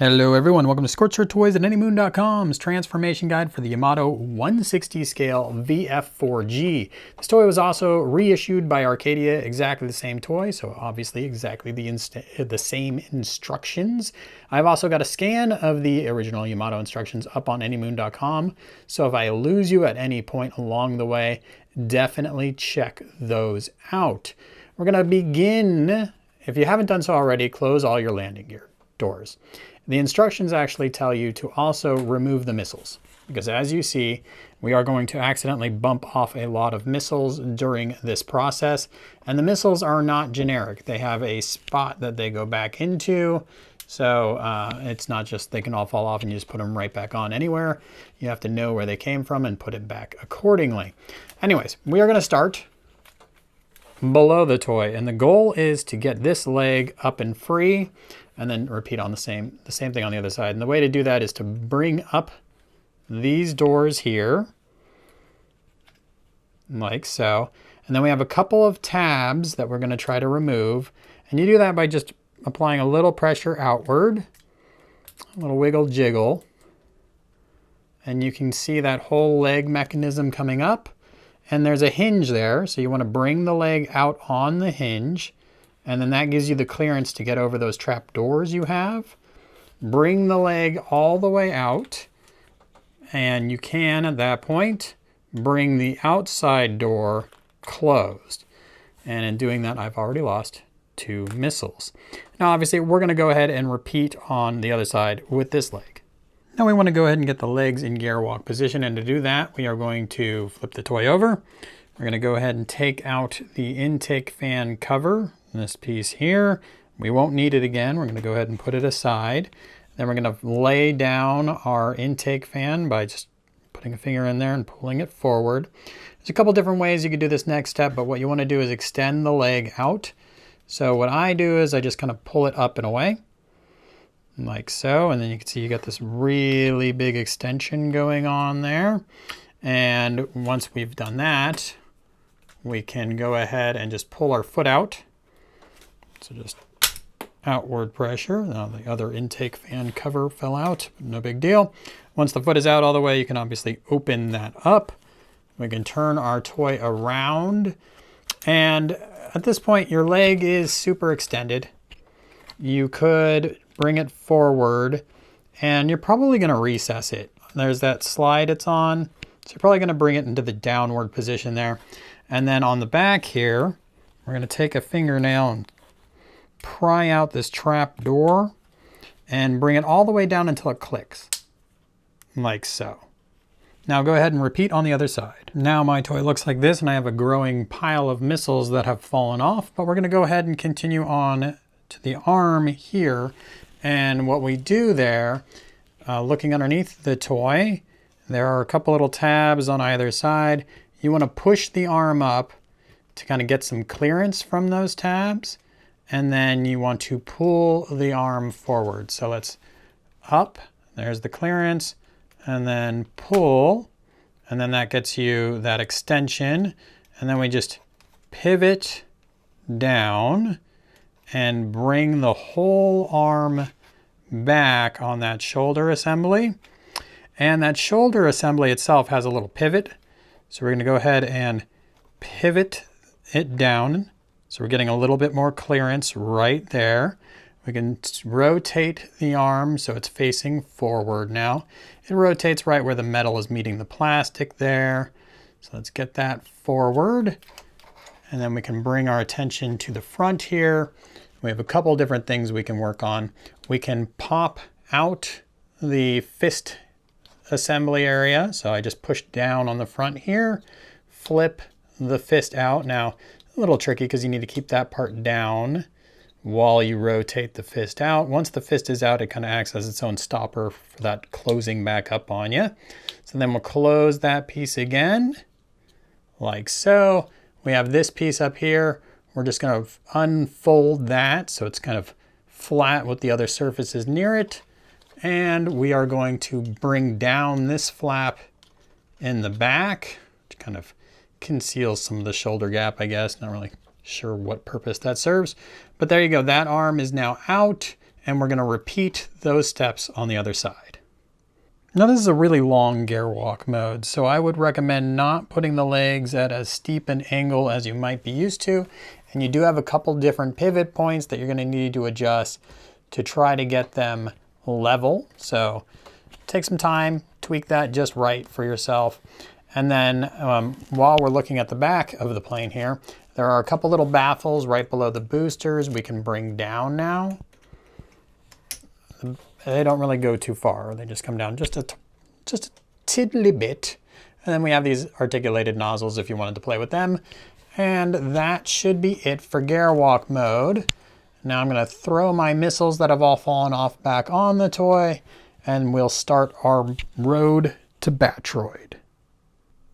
Hello everyone, welcome to Scorcher Toys at AnyMoon.com's transformation guide for the Yamato 160 scale VF4G. This toy was also reissued by Arcadia, exactly the same toy, so obviously exactly the same instructions. I've also got a scan of the original Yamato instructions up on AnyMoon.com, so if I lose you at any point along the way, definitely check those out. We're going to begin, if you haven't done so already, close all your landing gear doors. The instructions actually tell you to also remove the missiles, because as you see, we are going to accidentally bump off a lot of missiles during this process. And the missiles are not generic. They have a spot that they go back into. So it's not just they can all fall off and you just put them right back on anywhere. You have to know where they came from and put it back accordingly. Anyways, we are going to start below the toy, and the goal is to get this leg up and free, and then repeat on the same thing on the other side. And the way to do that is to bring up these doors here, like so. And then we have a couple of tabs that we're going to try to remove. And you do that by just applying a little pressure outward, a little wiggle jiggle. And you can see that whole leg mechanism coming up. And there's a hinge there, so you want to bring the leg out on the hinge. And then that gives you the clearance to get over those trap doors you have. Bring the leg all the way out. And you can, at that point, bring the outside door closed. And in doing that, I've already lost 2 missiles. Now, obviously, we're going to go ahead and repeat on the other side with this leg. Now we want to go ahead and get the legs in GERWALK position. And to do that, we are going to flip the toy over. We're going to go ahead and take out the intake fan cover. This piece here, we won't need it again. We're going to go ahead and put it aside. Then we're going to lay down our intake fan by just putting a finger in there and pulling it forward. There's a couple different ways you could do this next step, but what you want to do is extend the leg out. So what I do is I just kind of pull it up and away, like so. And then you can see you got this really big extension going on there. And once we've done that, we can go ahead and just pull our foot out. So just outward pressure. Now the other intake fan cover fell out, no big deal. Once the foot is out all the way, you can obviously open that up. We can turn our toy around. And at this point, your leg is super extended. You could bring it forward, and you're probably going to recess it. There's that slide it's on. So you're probably going to bring it into the downward position there. And then on the back here, we're going to take a fingernail and pry out this trap door and bring it all the way down until it clicks, like so. Now go ahead and repeat on the other side. Now my toy looks like this, and I have a growing pile of missiles that have fallen off, but we're going to go ahead and continue on to the arm here. And what we do there, looking underneath the toy, there are a couple little tabs on either side. You want to push the arm up to kind of get some clearance from those tabs. And then you want to pull the arm forward. So let's up, there's the clearance, and then pull, and then that gets you that extension. And then we just pivot down and bring the whole arm back on that shoulder assembly. And that shoulder assembly itself has a little pivot. So we're going to go ahead and pivot it down. So we're getting a little bit more clearance right there. We can rotate the arm so it's facing forward now. It rotates right where the metal is meeting the plastic there. So let's get that forward. And then we can bring our attention to the front here. We have a couple different things we can work on. We can pop out the fist assembly area. So I just push down on the front here, flip the fist out. Now, a little tricky because you need to keep that part down while you rotate the fist out. Once the fist is out, it kind of acts as its own stopper for that closing back up on you. So then we'll close that piece again, like so. We have this piece up here. We're just going to unfold that so it's kind of flat with the other surfaces near it. And we are going to bring down this flap in the back to kind of conceals some of the shoulder gap, I guess. Not really sure what purpose that serves. But there you go. That arm is now out. and we're going to repeat those steps on the other side. Now this is a really long GERWALK mode, so I would recommend not putting the legs at as steep an angle as you might be used to, and you do have a couple different pivot points that you're going to need to adjust to try to get them level. So take some time, tweak that just right for yourself. And then while we're looking at the back of the plane here, there are a couple little baffles right below the boosters we can bring down now. They don't really go too far. They just come down just a tiddly bit. And then we have these articulated nozzles if you wanted to play with them. And that should be it for GERWALK mode. Now I'm going to throw my missiles that have all fallen off back on the toy, and we'll start our road to Battroid.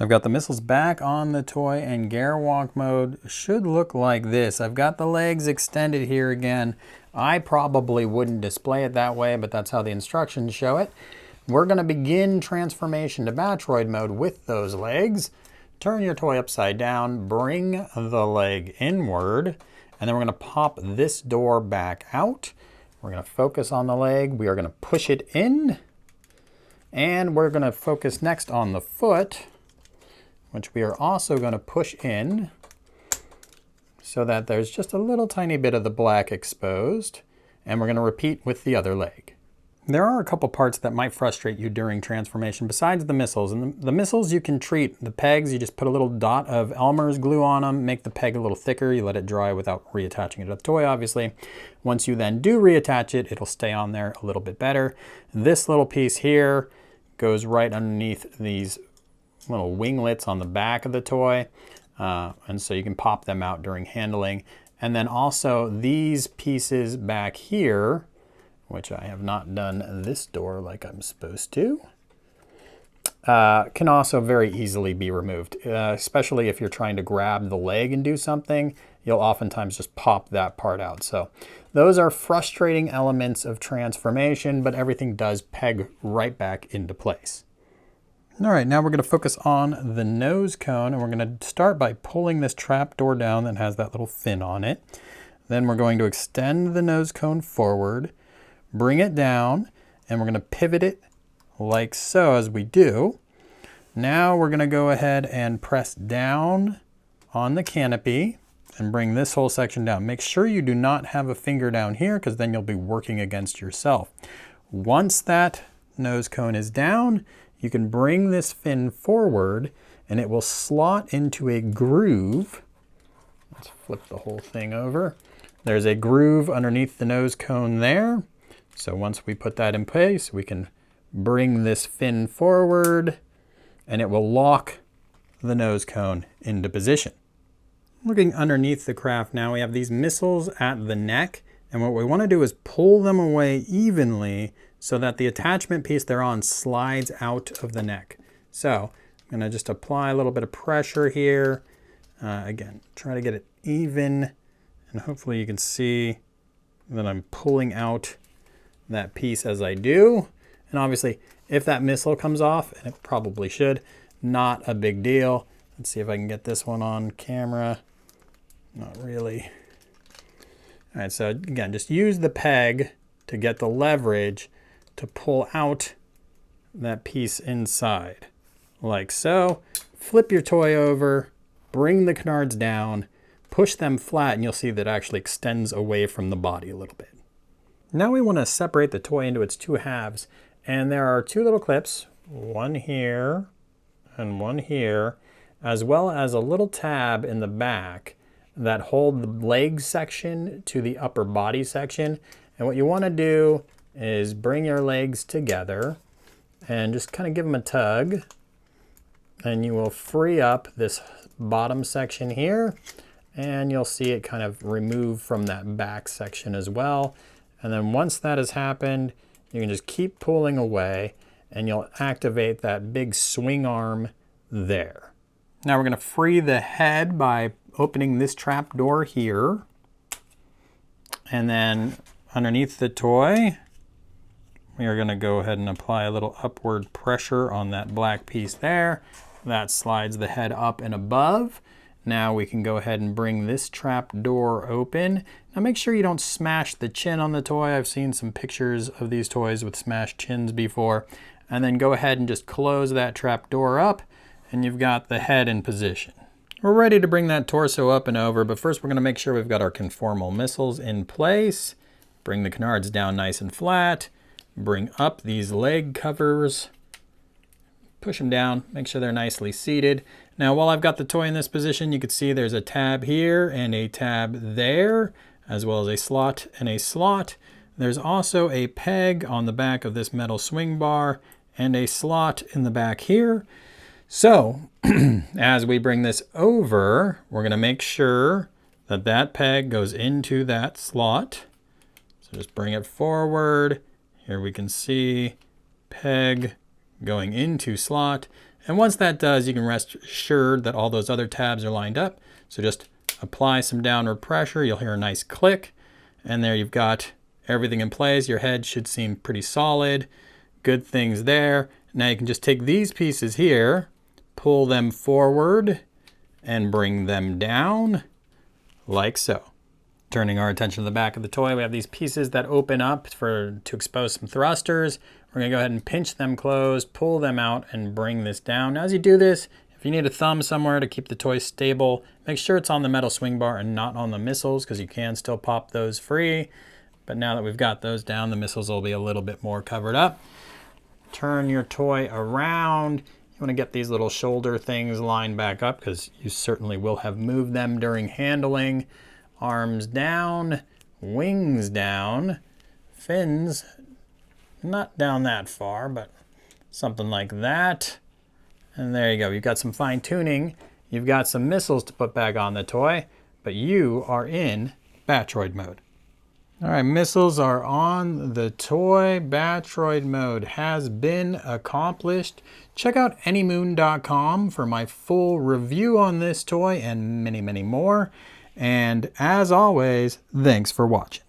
I've got the missiles back on the toy, and GERWALK mode should look like this. I've got the legs extended here again. I probably wouldn't display it that way, but that's how the instructions show it. We're going to begin transformation to Battroid mode with those legs. Turn your toy upside down, bring the leg inward, and then we're going to pop this door back out. We're going to focus on the leg. We are going to push it in. And we're going to focus next on the foot, which we are also going to push in so that there's just a little tiny bit of the black exposed. And we're going to repeat with the other leg. There are a couple parts that might frustrate you during transformation besides the missiles. And the missiles you can treat. The pegs, you just put a little dot of Elmer's glue on them, make the peg a little thicker. You let it dry without reattaching it to the toy, obviously. Once you then do reattach it, it'll stay on there a little bit better. This little piece here goes right underneath these little winglets on the back of the toy. And so you can pop them out during handling. And then also these pieces back here, which I have not done this door like I'm supposed to, can also very easily be removed, especially if you're trying to grab the leg and do something. You'll oftentimes just pop that part out. So those are frustrating elements of transformation, but everything does peg right back into place. All right, now we're going to focus on the nose cone, and we're going to start by pulling this trap door down that has that little fin on it. Then we're going to extend the nose cone forward, bring it down, and we're going to pivot it like so as we do. Now we're going to go ahead and press down on the canopy and bring this whole section down. Make sure you do not have a finger down here because then you'll be working against yourself. Once that nose cone is down, you can bring this fin forward and it will slot into a groove. Let's flip the whole thing over. There's a groove underneath the nose cone there. So once we put that in place, we can bring this fin forward and it will lock the nose cone into position. Looking underneath the craft now, we have these missiles at the neck, and what we want to do is pull them away evenly so that the attachment piece they're on slides out of the neck. So I'm going to just apply a little bit of pressure here. Again, try to get it even, and hopefully you can see that I'm pulling out that piece as I do. And obviously, if that missile comes off, and it probably should, not a big deal. Let's see if I can get this one on camera. Not really. All right, so again, just use the peg to get the leverage to pull out that piece inside, like so. Flip your toy over, bring the canards down, push them flat, and you'll see that it actually extends away from the body a little bit. Now we want to separate the toy into its two halves, and there are two little clips, one here and one here, as well as a little tab in the back that hold the leg section to the upper body section. And what you want to do is bring your legs together and just kind of give them a tug, and you will free up this bottom section here, and you'll see it kind of remove from that back section as well. And then once that has happened, you can just keep pulling away and you'll activate that big swing arm there. Now we're going to free the head by opening this trap door here. And then underneath the toy, we are going to go ahead and apply a little upward pressure on that black piece there. That slides the head up and above. Now we can go ahead and bring this trap door open. Now make sure you don't smash the chin on the toy. I've seen some pictures of these toys with smashed chins before. And then go ahead and just close that trap door up, and you've got the head in position. We're ready to bring that torso up and over, but first we're going to make sure we've got our conformal missiles in place. Bring the canards down nice and flat. Bring up these leg covers. Push them down, make sure they're nicely seated. Now while I've got the toy in this position, you can see there's a tab here and a tab there, as well as a slot and a slot. There's also a peg on the back of this metal swing bar and a slot in the back here. So as we bring this over, we're going to make sure that that peg goes into that slot. So just bring it forward. Here we can see peg going into slot. And once that does, you can rest assured that all those other tabs are lined up. So just apply some downward pressure. You'll hear a nice click. And there you've got everything in place. Your head should seem pretty solid. Good things there. Now you can just take these pieces here, pull them forward, and bring them down like so. Turning our attention to the back of the toy, we have these pieces that open up to expose some thrusters. We're going to go ahead and pinch them closed, pull them out, and bring this down. Now, as you do this, if you need a thumb somewhere to keep the toy stable, make sure it's on the metal swing bar and not on the missiles, because you can still pop those free. But now that we've got those down, the missiles will be a little bit more covered up. Turn your toy around. You want to get these little shoulder things lined back up, because you certainly will have moved them during handling. Arms down, wings down, fins not down that far, but something like that. And there you go. You've got some fine tuning. You've got some missiles to put back on the toy, but you are in Battroid mode. All right, missiles are on the toy. Battroid mode has been accomplished. Check out anymoon.com for my full review on this toy and many, many more. And as always, thanks for watching.